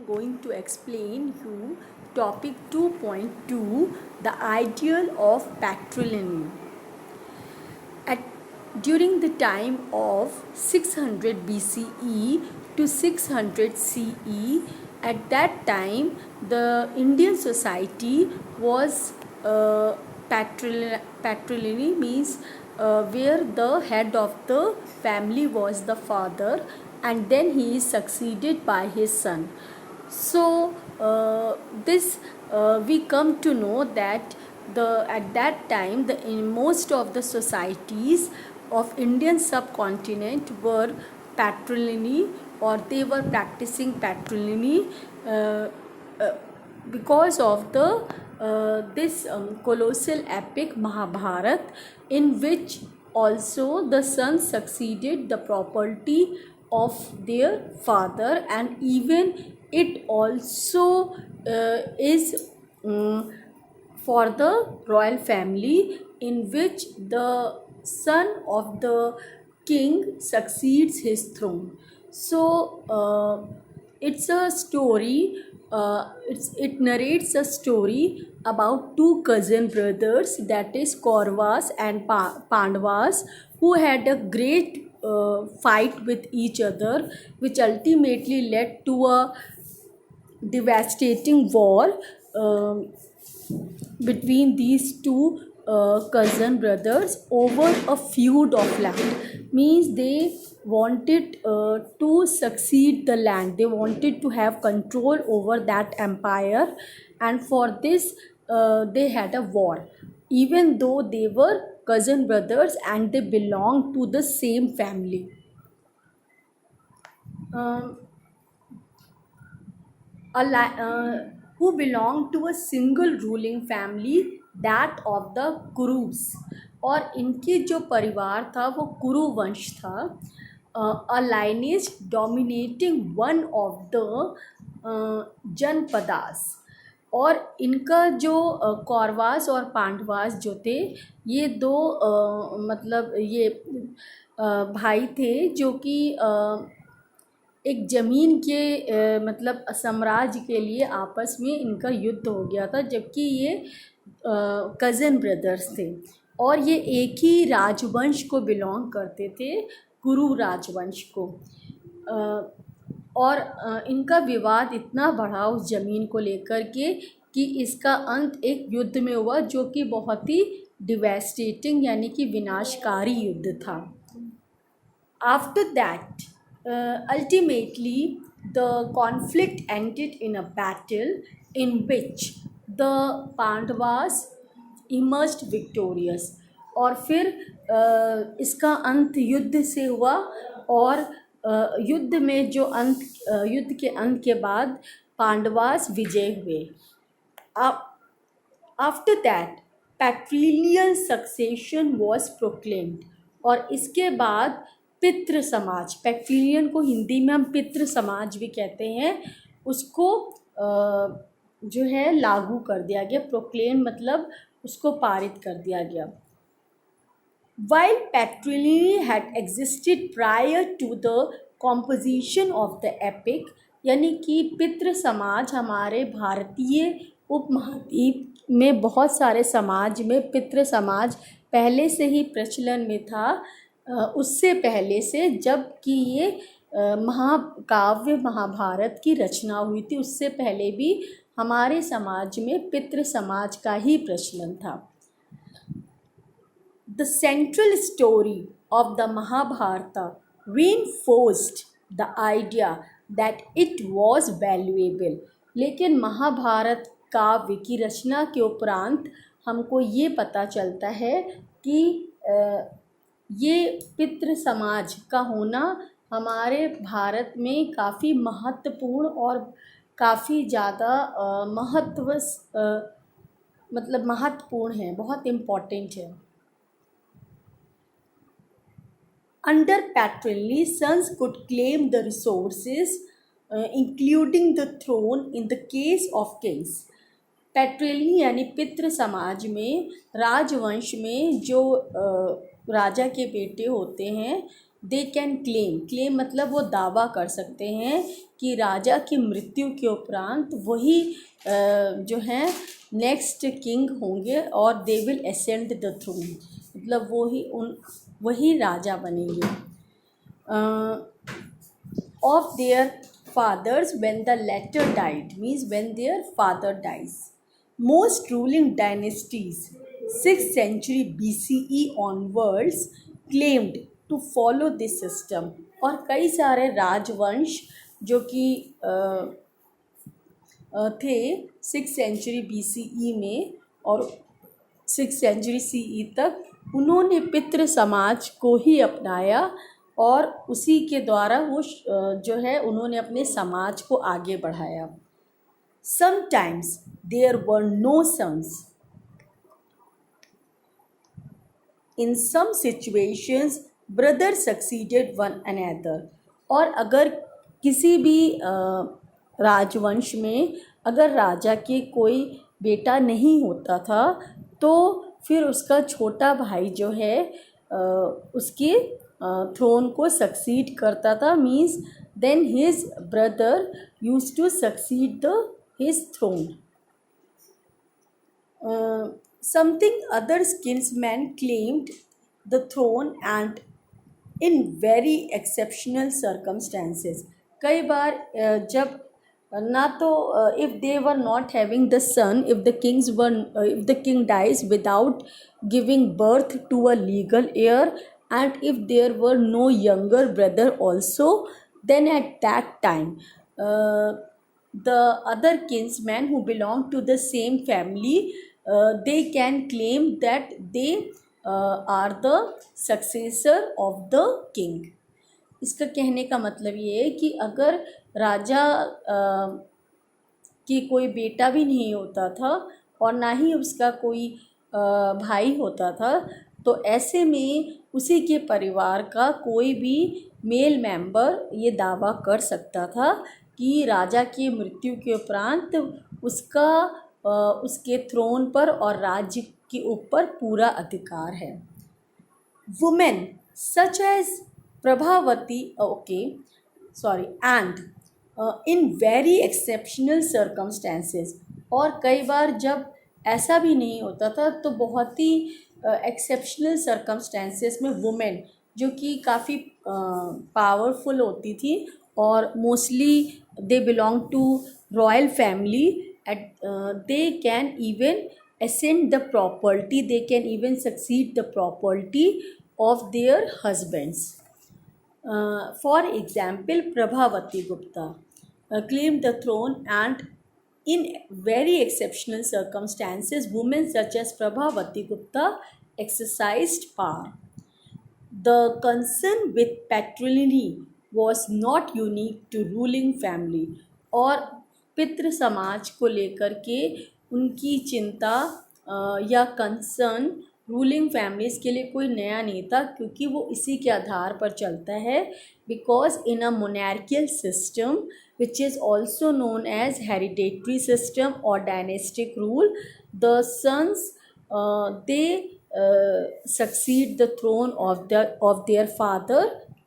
going to explain you topic 2.2, the ideal of patrilineal. At during the time of 600 BCE to 600 CE, at that time the Indian society was patrilineal, means where the head of the family was the father, and then he is succeeded by his son. So this we come to know that at that time in most of the societies of Indian subcontinent were patrilineal, or they were practicing patrilineal because of the this colossal epic Mahabharat, in which also the sons succeeded the property of their father, and even it also is for the royal family, in which the son of the king succeeds his throne. So it's a story, it narrates a story about two cousin brothers, that is Kauravas and Pandavas, who had a great fight with each other, which ultimately led to a devastating war between these two cousin brothers over a feud of land. Means they wanted to succeed the land, they wanted to have control over that empire, and for this they had a war, even though they were cousin brothers and they belonged to the same family. um, who belonged to a single ruling family, that of the कुरुस, और इनके जो परिवार था वो कुरु वंश था, a lineage dominating one of the Janapadas. और इनका जो कौरवास और पांडवास जो थे, ये दो मतलब ये भाई थे, जो कि एक ज़मीन के मतलब साम्राज्य के लिए आपस में इनका युद्ध हो गया था, जबकि ये कज़न ब्रदर्स थे और ये एक ही राजवंश को बिलोंग करते थे, कुरु राजवंश को. और इनका विवाद इतना बढ़ा उस ज़मीन को लेकर के कि इसका अंत एक युद्ध में हुआ, जो कि बहुत ही डिवेस्टेटिंग यानी कि विनाशकारी युद्ध था. After that ultimately the conflict ended in a battle in which the Pandavas emerged victorious. और फिर इसका अंत युद्ध से हुआ, और युद्ध में जो युद्ध के अंत के बाद पांडवास विजय हुए. After that patrilineal succession was proclaimed. और इसके बाद पितृ समाज, पैट्रिलियन को हिंदी में हम पितृ समाज भी कहते हैं, उसको जो है लागू कर दिया गया. प्रोक्लेम मतलब उसको पारित कर दिया गया. While patrilineal had existed prior to the composition of the epic, यानी कि पितृ समाज हमारे भारतीय उपमहाद्वीप में बहुत सारे समाज में पितृ समाज पहले से ही प्रचलन में था, उससे पहले से, जबकि ये महाकाव्य महाभारत की रचना हुई थी, उससे पहले भी हमारे समाज में पितृ समाज का ही प्रचलन था. The central story of the Mahabharata reinforced the idea that it was valuable. लेकिन महाभारत काव्य की रचना के उपरांत हमको ये पता चलता है कि ये पितृ समाज का होना हमारे भारत में काफ़ी महत्वपूर्ण और काफ़ी ज़्यादा महत्वपूर्ण है, बहुत इम्पॉर्टेंट है. Under patrilineal sons could claim the resources including the throne in the case of kings. पैट्रिलिनेल यानी पितृ समाज में, राजवंश में जो राजा के बेटे होते हैं, दे कैन क्लेम मतलब वो दावा कर सकते हैं कि राजा की मृत्यु के उपरांत वही जो हैं नेक्स्ट किंग होंगे और they will ascend the throne, मतलब वही राजा बनेंगे of their fathers when the latter died, means when their father dies. Most ruling dynasties 6th century BCE onwards claimed to follow this system, और कई सारे राजवंश जो कि थे 6th century BCE में और 6th century CE तक, उन्होंने पितृ समाज को ही अपनाया और उसी के द्वारा वो जो है उन्होंने अपने समाज को आगे बढ़ाया. Sometimes there were no sons. In some situations brothers succeeded one another. और अगर किसी भी राजवंश में अगर राजा के कोई बेटा नहीं होता था तो फिर उसका छोटा भाई जो है उसके थ्रोन को सक्सीड करता था, means then his brother used to succeed the his throne. Something other kinsmen claimed the throne and in very exceptional circumstances. कई बार जब ना तो if they were not having the son, if the king dies without giving birth to a legal heir, and if there were no younger brother also, then at that time the other kinsmen who belong to the same family they can claim that they are the successor of the king. इसका कहने का मतलब ये है कि अगर राजा की कोई बेटा भी नहीं होता था और ना ही उसका कोई भाई होता था, तो ऐसे में उसी के परिवार का कोई भी मेल मेंबर ये दावा कर सकता था कि राजा की मृत्यु के उपरांत उसके थ्रोन पर और राज्य के ऊपर पूरा अधिकार है. Women such as Prabhavati and in very exceptional circumstances, और कई बार जब ऐसा भी नहीं होता था तो बहुत ही एक्सेप्शनल सर्कमस्टेंसेस में वुमेन जो कि काफ़ी पावरफुल होती थी और mostly they belong to royal family, they can even ascend the property, they can even succeed the property of their husbands. For example, Prabhavati Gupta claimed the throne, and in very exceptional circumstances women such as Prabhavati Gupta exercised power. The concern with patrimony was not unique to ruling family, और पितृ समाज को लेकर के उनकी चिंता या concern ruling families के लिए कोई नया नहीं था, क्योंकि वो इसी के आधार पर चलता है. Because in a monarchical system which is also known as hereditary system और dynastic rule, the sons they succeed the throne of their father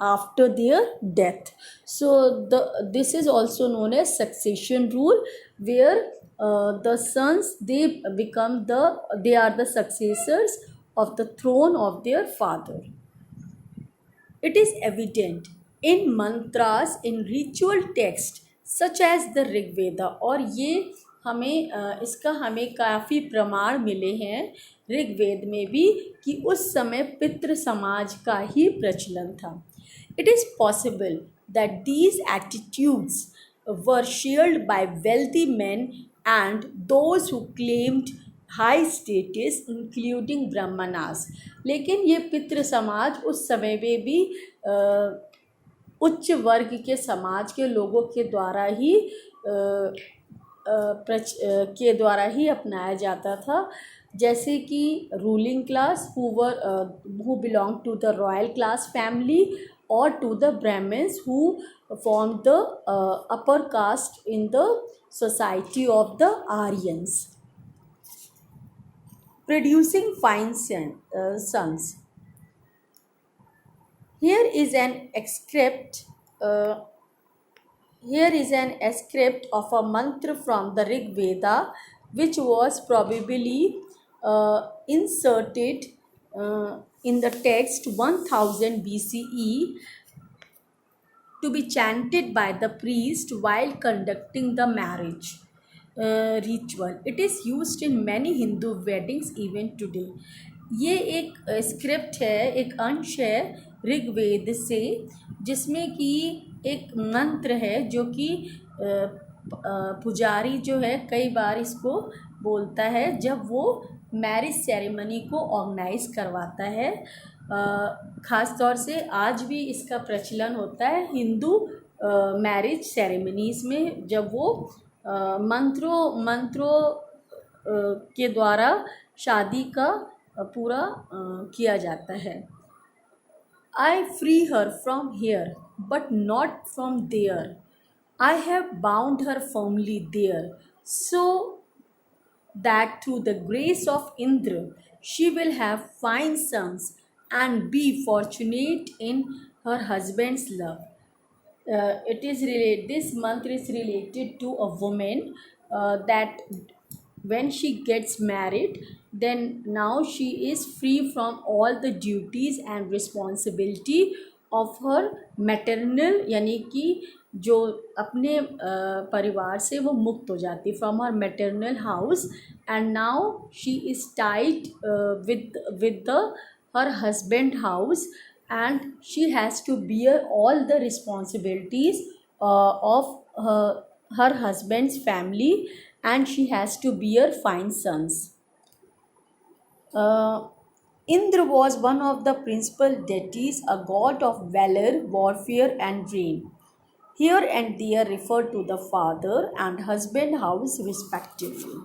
after their death. So this is also known as succession rule, where the sons they are the successors of the throne of their father. It is evident in mantras, in ritual text such as the Rig Veda, और ये इसका हमें काफ़ी प्रमाण मिले हैं ऋग्वेद में भी कि उस समय पितृ समाज का ही प्रचलन था. It is possible that these attitudes were shared by wealthy men and those who claimed high status, including brahmanas. लेकिन ये पितृ समाज उस समय में भी उच्च वर्ग के समाज के लोगों के द्वारा ही अपनाया जाता था, जैसे कि ruling class who belong to the royal class family, or to the Brahmins who formed the upper caste in the society of the Aryans. Producing fine sons. Here is an excerpt. Uh, Here is an excerpt of a mantra from the Rig Veda, which was probably inserted in the text 1000 BCE to be chanted by the priest while conducting the marriage ritual. It is used in many Hindu weddings even today. ये एक script है, एक अंश है ऋग्वेद से, जिसमें कि एक मंत्र है जो कि पुजारी जो है कई बार इसको बोलता है जब वो मैरिज सेरेमनी को ऑर्गेनाइज करवाता है। ख़ास तौर से आज भी इसका प्रचलन होता है हिंदू मैरिज सेरेमनीज़ में, जब वो मंत्रों मंत्रों के द्वारा शादी का पूरा किया जाता है। I free her from here, but not from there. I have bound her firmly there, so that through the grace of Indra she will have fine sons and be fortunate in her husband's love. It is related. This mantra is related to a woman that when she gets married, then now she is free from all the duties and responsibility of her maternal, यानी कि जो अपने परिवार से वो मुक्त हो जाती, from her maternal house, and now she is tied with the her husband house, and she has to bear all the responsibilities of her husband's family, and she has to bear fine sons. Indra was one of the principal deities, a god of valor, warfare, and rain. Here and there refer to the father and husband house respectively.